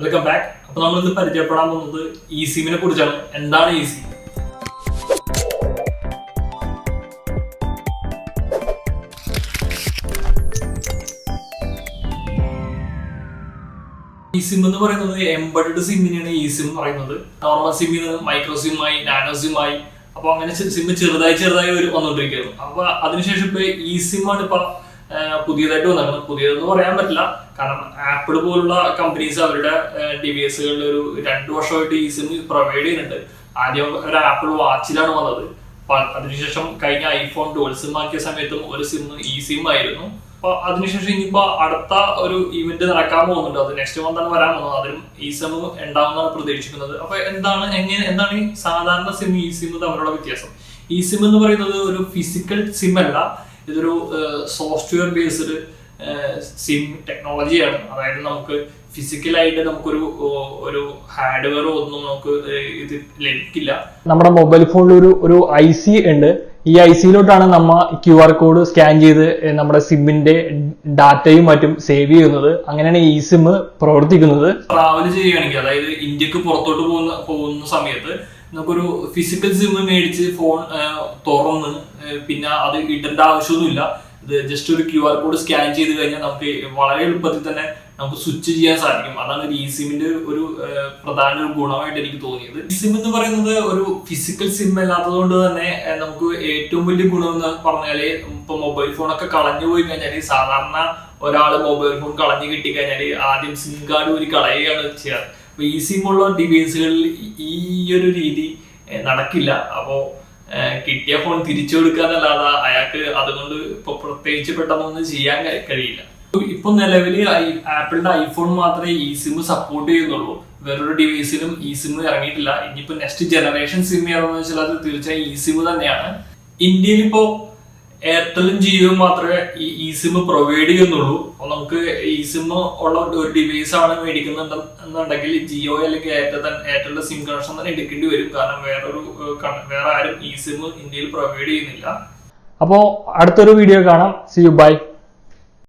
Welcome back. അപ്പോൾ നമ്മൾ ഇന്ന് പരിചയപ്പെടാൻ പോകുന്നത് eSIM-നെ കുറിച്ചാണ്. എന്താണ് eSIM? eSIM എന്ന് പറയുന്നത് എംബഡഡ് സിമ്മിനെയാണ് eSIM എന്ന് പറയുന്നത്. നോർമൽ സിമ്മിന് മൈക്രോ സിമ്മായി, നാനോ സിമ്മായി, അപ്പോൾ അങ്ങനെ സിം ചെറുതായി വന്നുകൊണ്ടിരിക്കുകയായിരുന്നു. അപ്പോൾ അതിനുശേഷം ഇപ്പോൾ eSIM ആണ് ഇപ്പോൾ പുതിയതായിട്ട് വന്നിരിക്കുന്നത്. പുതിയതെന്ന് പറയാൻ പറ്റില്ല, കാരണം ആപ്പിൾ പോലുള്ള കമ്പനീസ് അവരുടെ ഡിവൈസുകളിൽ ഒരു 2 വർഷമായിട്ട് eSIM പ്രൊവൈഡ് ചെയ്യുന്നുണ്ട്. ആദ്യം ഒരു ആപ്പിൾ വാച്ചിലാണ് വന്നത്. അതിനുശേഷം കഴിഞ്ഞ ഐഫോൺ ഡുവൽ സിം ആക്കിയ സമയത്തും ഒരു സിം eSIM ആയിരുന്നു. അപ്പൊ അതിനുശേഷം ഇനിയിപ്പോ അടുത്ത ഒരു ഇവന്റ് നടക്കാൻ പോകുന്നുണ്ട്. അത് നെക്സ്റ്റ് മന്താണ് വരാൻ പോകുന്നത്. അതിലും eSIM ഉണ്ടാവുന്നതാണ് പ്രതീക്ഷിക്കുന്നത്. അപ്പൊ എന്താണ് ഈ സാധാരണ സിം eSIM തമ്മിലുള്ള വ്യത്യാസം? eSIM എന്ന് പറയുന്നത് ഒരു ഫിസിക്കൽ സിം അല്ല, ഇതൊരു സോഫ്റ്റ്വെയർ ബേസ്ഡ് സിം ടെക്നോളജിയാണ്. അതായത് നമുക്ക് ഫിസിക്കലായിട്ട് നമുക്കൊരു ഹാർഡ്വെയർ ഒന്നും നമുക്ക് ഇത് ലഭിക്കില്ല. നമ്മുടെ മൊബൈൽ ഫോണിൽ ഒരു IC ഉണ്ട്. ഈ ICയിലോട്ടാണ് നമ്മ QR കോഡ് സ്കാൻ ചെയ്ത് നമ്മുടെ സിമ്മിന്റെ ഡാറ്റയും മറ്റും സേവ് ചെയ്യുന്നത്. അങ്ങനെയാണ് eSIM പ്രവർത്തിക്കുന്നത്. ട്രാവൽ ചെയ്യുകയാണെങ്കിൽ, അതായത് ഇന്ത്യക്ക് പുറത്തോട്ട് പോകുന്ന സമയത്ത് നമുക്കൊരു ഫിസിക്കൽ സിം മേടിച്ച് ഫോൺ തുറന്ന് പിന്നെ അത് ഇടേണ്ട ആവശ്യമൊന്നുമില്ല. ഇത് ജസ്റ്റ് ഒരു QR കോഡ് സ്കാൻ ചെയ്ത് കഴിഞ്ഞാൽ നമുക്ക് വളരെ എളുപ്പത്തിൽ തന്നെ നമുക്ക് സ്വിച്ച് ചെയ്യാൻ സാധിക്കും. അതാണ് ഒരു eSIM-ന്റെ ഒരു പ്രധാന ഒരു ഗുണമായിട്ട് എനിക്ക് തോന്നിയത്. eSIM എന്ന് പറയുന്നത് ഒരു ഫിസിക്കൽ സിം അല്ലാത്തത് കൊണ്ട് തന്നെ നമുക്ക് ഏറ്റവും വലിയ ഗുണം എന്ന് പറഞ്ഞാല്, ഇപ്പൊ മൊബൈൽ ഫോണൊക്കെ കളഞ്ഞു പോയി കഴിഞ്ഞാല്, സാധാരണ ഒരാള് മൊബൈൽ ഫോൺ കളഞ്ഞു കിട്ടിക്കഴിഞ്ഞാല് ആദ്യം സിം കാർഡ് ഒരു കളയുകയാണ് ചെയ്യാറ്. അപ്പൊ eSIM ഉള്ള ഡിവൈസുകളിൽ ഈ ഒരു രീതി നടക്കില്ല. അപ്പോ കിട്ടിയ ഫോൺ തിരിച്ചു കൊടുക്കാന്നല്ലാതെ അയാൾക്ക് അതുകൊണ്ട് ഇപ്പൊ പ്രത്യേകിച്ച് പെട്ടെന്നൊന്നും ചെയ്യാൻ കഴിയില്ല. ഇപ്പൊ നിലവിൽ ആപ്പിളിന്റെ ഐഫോൺ മാത്രമേ eSIM സപ്പോർട്ട് ചെയ്യുന്നുള്ളൂ. വേറൊരു ഡിവൈസിലും eSIM ഇറങ്ങിയിട്ടില്ല. ഇനിയിപ്പോ നെക്സ്റ്റ് ജനറേഷൻ സിം ഏതാണെന്ന് വെച്ചാൽ അത് തീർച്ചയായും eSIM തന്നെയാണ്. ഇന്ത്യയിൽ ഇപ്പോ എയർടെലും ജിയോയും മാത്രമേ ഈ eSIM പ്രൊവൈഡ് ചെയ്യുന്നുള്ളൂ. അപ്പൊ നമുക്ക് eSIM ഉള്ള ഒരു ഡിവൈസ് ആണ് മേടിക്കുന്നുണ്ടെങ്കിൽ ജിയോ അല്ലെങ്കിൽ എയർടെലിന്റെ സിം കണക്ഷൻ തന്നെ എടുക്കേണ്ടി വരും. കാരണം വേറെ ആരും eSIM ഇന്ത്യയിൽ പ്രൊവൈഡ് ചെയ്യുന്നില്ല. അപ്പോൾ അടുത്തൊരു വീഡിയോ കാണാം. See you, bye.